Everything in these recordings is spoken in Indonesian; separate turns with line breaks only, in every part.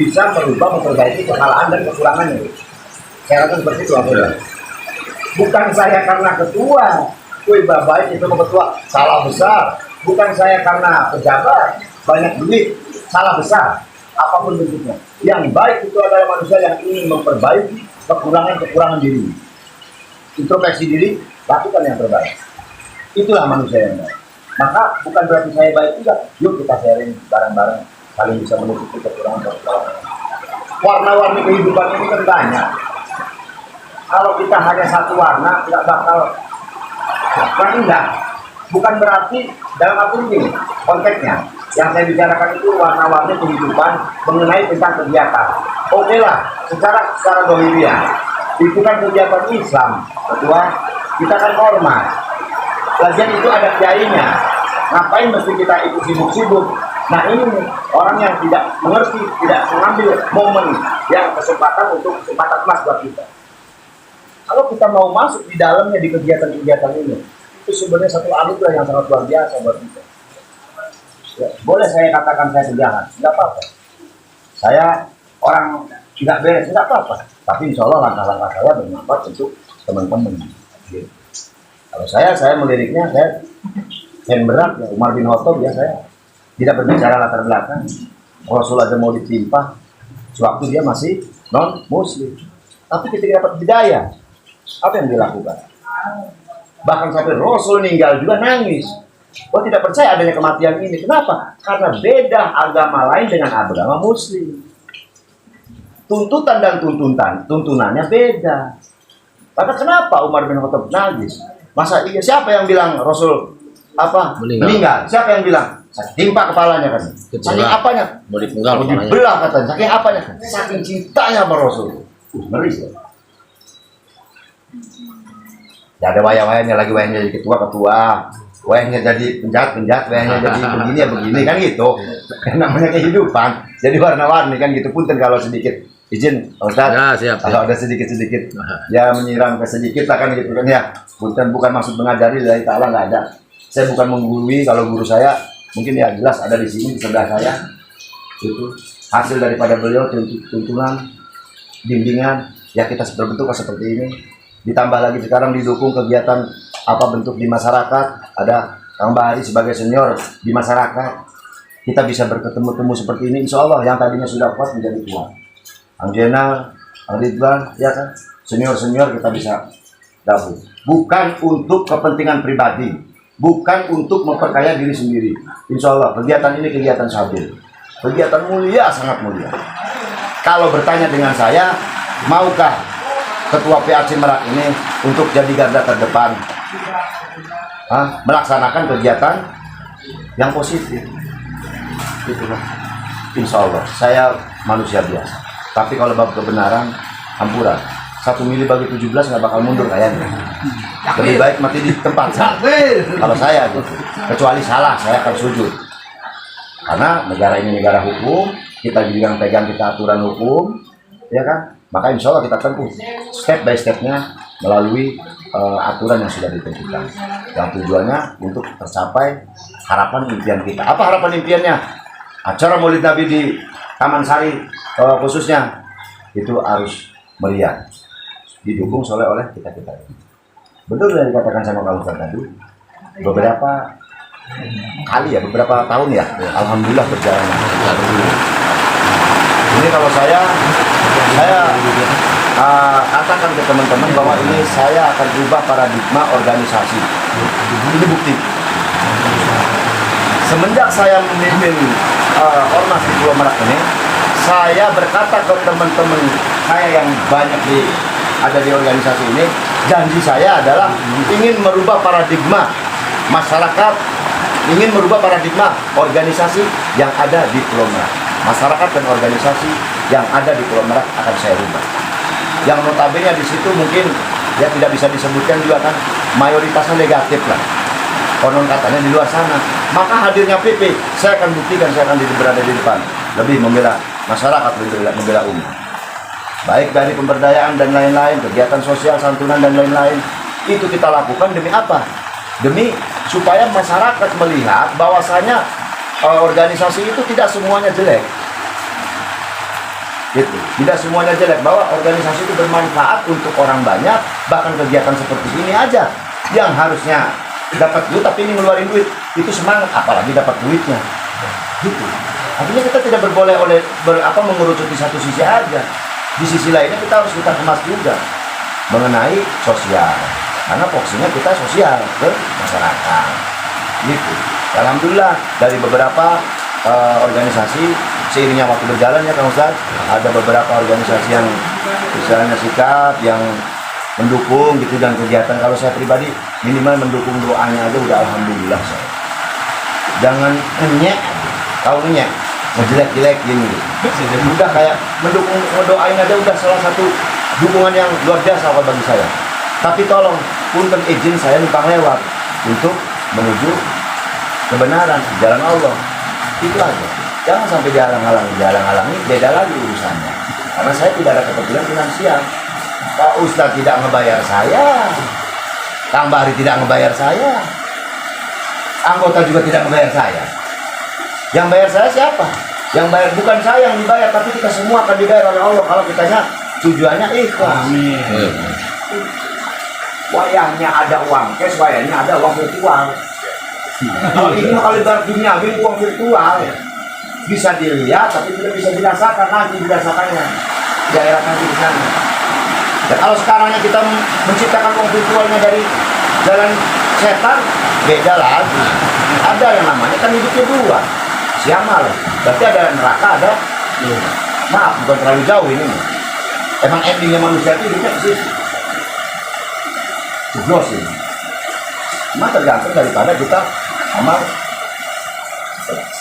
bisa merubah, memperbaiki kesalahan dan kekurangannya. Saya rasa seperti itu, Abdullah. Bukan saya karena ketua, baik itu ketua, salah besar. Bukan saya karena pejabat, banyak duit, salah besar. Apapun bentuknya. Yang baik itu adalah manusia yang ingin memperbaiki kekurangan-kekurangan diri. Introspeksi diri, lakukan yang terbaik. Itulah manusia yang baik. Maka bukan berarti saya baik juga. Yuk kita sharing bareng-bareng, saling bisa menutupi kekurangan-kekurangan. Warna-warni kehidupan ini kan banyak. Kalau kita hanya satu warna, tidak bakal indah. Bukan berarti dalam arti ini konteksnya. Yang saya bicarakan itu warna-warni kehidupan mengenai tentang kegiatan. Oke lah, secara dohiriah itu kan kegiatan Islam. Kedua, kita kan ormas. Lagian itu ada kiainya. Ngapain mesti kita ikut sibuk-sibuk? Nah ini orang yang tidak mengerti, tidak mengambil momen yang kesempatan untuk kesempatan emas buat kita. Kalau kita mau masuk di dalamnya di kegiatan-kegiatan ini, itu sebenarnya satu anugerah yang sangat luar biasa buat kita. Ya, boleh saya katakan saya penjahat, tidak apa-apa. Saya orang tidak beres, tidak apa-apa. Tapi insya Allah langkah-langkah saya bermanfaat untuk teman-teman. Gitu. Kalau saya meliriknya, saya berat ya, Umar bin Khattab ya, saya tidak berbicara latar belakang. Rasul aja mau ditimpa, sewaktu dia masih non-muslim. Tapi ketika dapat hidayah, apa yang dilakukan? Bahkan sampai Rasul meninggal juga nangis. Oh tidak percaya adanya kematian ini. Kenapa? Karena beda agama lain dengan agama muslim. Tuntutan dan tuntunannya beda. Maka kenapa Umar bin Khattab nangis? Masa iya siapa yang bilang Rasul meninggal? Siapa yang bilang? Timpa kepalanya kan. Saking apanya? Mau dibelah katanya. Saking apanya? Saking cintanya sama Rasul. Ngeri ya. Ya ada wayang-wayangnya lagi, wayangnya jadi ketua, wayangnya jadi penjahat, wayangnya jadi begini ya begini kan gitu. Namanya kehidupan. Jadi warna-warni kan gitu. Punten kalau sedikit izin Ustaz. Ya, siap. Kalau ada sedikit-sedikit ya menyiram ke sedikit lah kan gitu kan ya. Punten bukan maksud mengajari dari Ta'ala, nggak ada. Saya bukan menggurui, kalau guru saya mungkin ya jelas ada di sini di sebelah saya. Itu hasil daripada beliau tuntunan, bimbingan ya kita berbentuk seperti ini. Ditambah lagi sekarang didukung kegiatan apa bentuk di masyarakat, ada Kang Bahari sebagai senior di masyarakat, kita bisa berketemu-temu seperti ini. Insya Allah yang tadinya sudah kuat menjadi kuat. Kang Jenal, Kang Ridwan, ya kan, senior-senior kita bisa gabung. Bukan untuk kepentingan pribadi, bukan untuk memperkaya diri sendiri. Insya Allah kegiatan ini kegiatan sabil, kegiatan mulia, sangat mulia. Kalau bertanya dengan saya, maukah Ketua PAC Merak ini untuk jadi garda terdepan melaksanakan kegiatan yang positif? Itulah. Insya Allah saya manusia biasa, tapi kalau bab kebenaran hampura 1 mili bagi 17 nggak bakal mundur kayaknya. Lebih baik mati di tempat kalau saya gitu. Kecuali salah saya akan sujud, karena negara ini negara hukum, kita juga yang pegang kita aturan hukum ya kan. Maka insya Allah kita tempuh step by stepnya melalui aturan yang sudah ditentukan. Yang tujuannya untuk tercapai harapan impian kita. Apa harapan impiannya? Acara Maulid Nabi di Taman Sari khususnya itu harus meriah, didukung oleh kita-kita. Betul yang dikatakan sama Kang Ustaz tadi. Beberapa kali ya, beberapa tahun ya, alhamdulillah berjalan. Ini kalau saya katakan ke teman-teman bahwa ini saya akan ubah paradigma organisasi. Ini bukti. Semenjak saya memimpin ormas di Pulau Merak ini, saya berkata ke teman-teman saya yang banyak ada di organisasi ini, janji saya adalah ingin merubah paradigma masyarakat, ingin merubah paradigma organisasi yang ada di Pulau Merak. Masyarakat dan organisasi yang ada di Pulau Merak akan saya rubah. Yang notabene di situ mungkin ya tidak bisa disebutkan juga kan, mayoritasnya negatif lah. Konon katanya di luar sana. Maka hadirnya PP, saya akan buktikan, saya akan berada di depan, lebih membela masyarakat, membela umat. Baik dari pemberdayaan dan lain-lain, kegiatan sosial, santunan dan lain-lain, itu kita lakukan demi apa? Demi supaya masyarakat melihat bahwasanya organisasi itu tidak semuanya jelek. Gitu. Tidak semuanya jelek, bahwa organisasi itu bermanfaat untuk orang banyak, bahkan kegiatan seperti ini aja yang harusnya dapat duit tapi ini ngeluarin duit, itu semangat, apalagi dapat duitnya. Gitu. Artinya kita tidak berboleh mengerucut di satu sisi aja. Di sisi lainnya kita harus kita kemas juga mengenai sosial, karena fokusnya kita sosial ke masyarakat. Gitu. Alhamdulillah dari beberapa organisasi, seiringnya waktu berjalan ya Kang Ustaz, ada beberapa organisasi yang misalnya sikap yang mendukung gitu dan kegiatan. Kalau saya pribadi minimal mendukung doanya aja udah alhamdulillah saya. Jangan enyek, kalau enyek ngejelek-jelek gini. Udah kayak mendukung, ngedoain aja udah salah satu dukungan yang luar biasa bagi saya. Tapi tolong punten izin saya numpang lewat untuk menuju kebenaran jalan Allah. Itu aja. Jangan sampai dihalang-halangi, beda lagi urusannya. Karena saya tidak ada kepentingan finansial. Pak Ustadz tidak ngebayar saya, Kang Bahri tidak ngebayar saya, anggota juga tidak ngebayar saya. Yang bayar saya siapa? Yang bayar bukan saya yang dibayar, tapi kita semua akan dibayar oleh Allah kalau kitanya tujuannya ikhlas. Amin. Wayangnya ada uang cash, wayangnya ada uang virtual. Kalau ini kalau ibarat dunia, uang virtual bisa dilihat tapi tidak bisa dirasakan, nanti dirasakannya daerah nanti di sana. Dan kalau sekarangnya kita menciptakan uang virtualnya dari jalan setan, beda lagi. Ada yang namanya kan hidupnya dua, siamal. Berarti ada neraka, ada maaf bukan terlalu jauh ini. Emang endingnya manusia itu hidupnya ke situ. Jeblos ini. Cuma tergantung daripada kita amal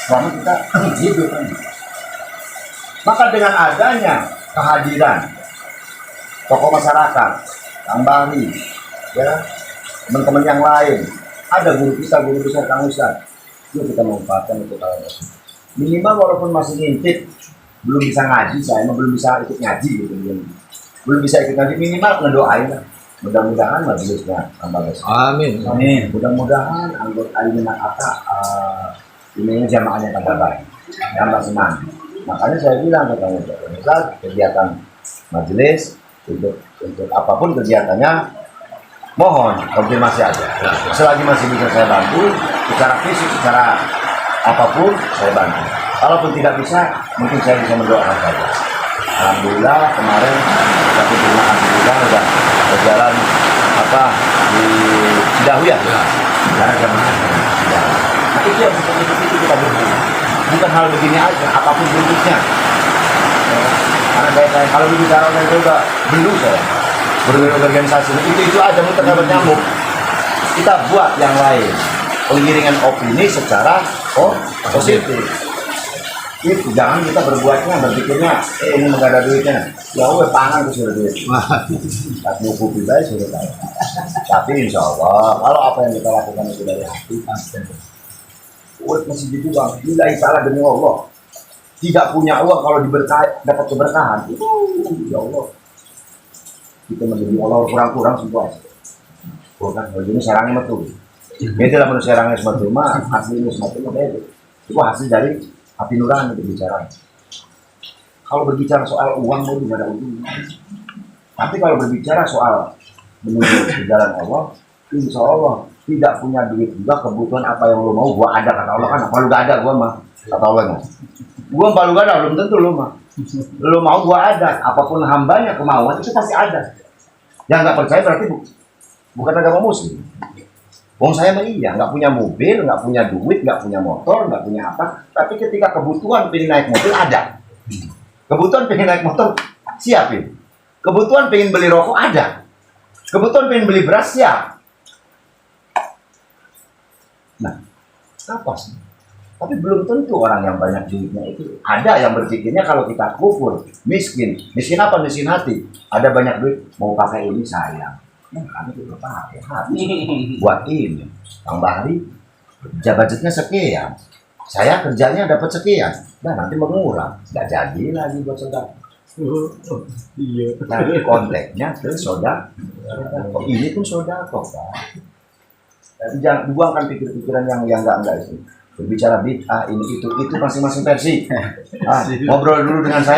selama kita hidup. Maka dengan adanya kehadiran tokoh masyarakat, Kang Bahri, ya, teman-teman yang lain, ada guru besar Kang Ustaz, itu kita manfaatkan untuk hal itu. Minimal walaupun masih ngintip, belum bisa ngaji, saya belum bisa ikut ngaji gitu, belum bisa ikut ngaji, minimal ngedoain lah. Mudah-mudahan majelisnya tambah besar. Amin. Amin. Mudah-mudahan anggota ini ini jamaahnya tambah baik, tambah semangat. Makanya saya bilang ke kamu, kegiatan majelis untuk apapun kegiatannya, mohon konfirmasi aja. Selagi masih bisa saya bantu, secara fisik, secara apapun saya bantu. Kalaupun tidak bisa, mungkin saya bisa mendoakan saja. Alhamdulillah kemarin tapi terima kasih juga udah berjalan di Cidahu ya. Karena jamaah. Nah, itu yang seperti itu kita berdua. Bukan hal begini aja, apapun bentuknya. Karena saya kalau bicara saya juga dulu saya berorganisasi itu aja muter dapat nyamuk. Kita buat yang lain, penggiringan opini secara positif. Itu jangan kita berpikirnya ini nggak ada duitnya, ya udah pangan tuh sudah duit. Tapi kopi baik sudah tahu. Tapi insya Allah kalau apa yang kita lakukan itu dari hati pasti. Udah masih gitu bang, nilai salah demi Allah. Tidak punya uang kalau dapat keberkahan, ya Allah. Kita menjadi Allah kurang-kurang semua. Bukan begini serangnya betul. Beda lah menurut serangnya semua mah asli ini semua beda. Itu hasil dari hati nurani berbicara. Kalau berbicara soal uang mau gimana ujungnya. Tapi kalau berbicara soal menuju ke jalan Allah, insya Allah tidak punya duit juga, kebutuhan apa yang lo mau gua ada, kata Allah kan. Kalau gak ada gua mah kata Allahnya. Gua paling gak ada belum tentu lo mah. Lo mau gua ada, apapun hambanya kemauan itu pasti ada. Yang nggak percaya berarti bukan agama muslim. Wong saya mah iya, nggak punya mobil, nggak punya duit, nggak punya motor, nggak punya apa. Tapi ketika kebutuhan pengen naik mobil ada. Kebutuhan pengen naik motor siapin. Kebutuhan pengen beli rokok ada. Kebutuhan pengen beli beras siap. Nah, apa sih? Tapi belum tentu orang yang banyak duitnya itu. Ada yang berpikirnya kalau kita kufur, miskin. Miskin apa? Miskin hati. Ada banyak duit, mau pakai ini sayang. Kami juga pakai hati. Buat ini. Kang Bahri, budgetnya sekian. Saya kerjanya dapat sekian. Nah, nanti mengurang. Nggak jadi lagi buat saudara. Iya. Nanti konteksnya ke saudara. Ini pun saudara kok, Pak. Jadi jangan buangkan pikiran-pikiran yang enggak itu. Berbicara bid'ah ini itu masing-masing versi. Ngobrol dulu dengan saya.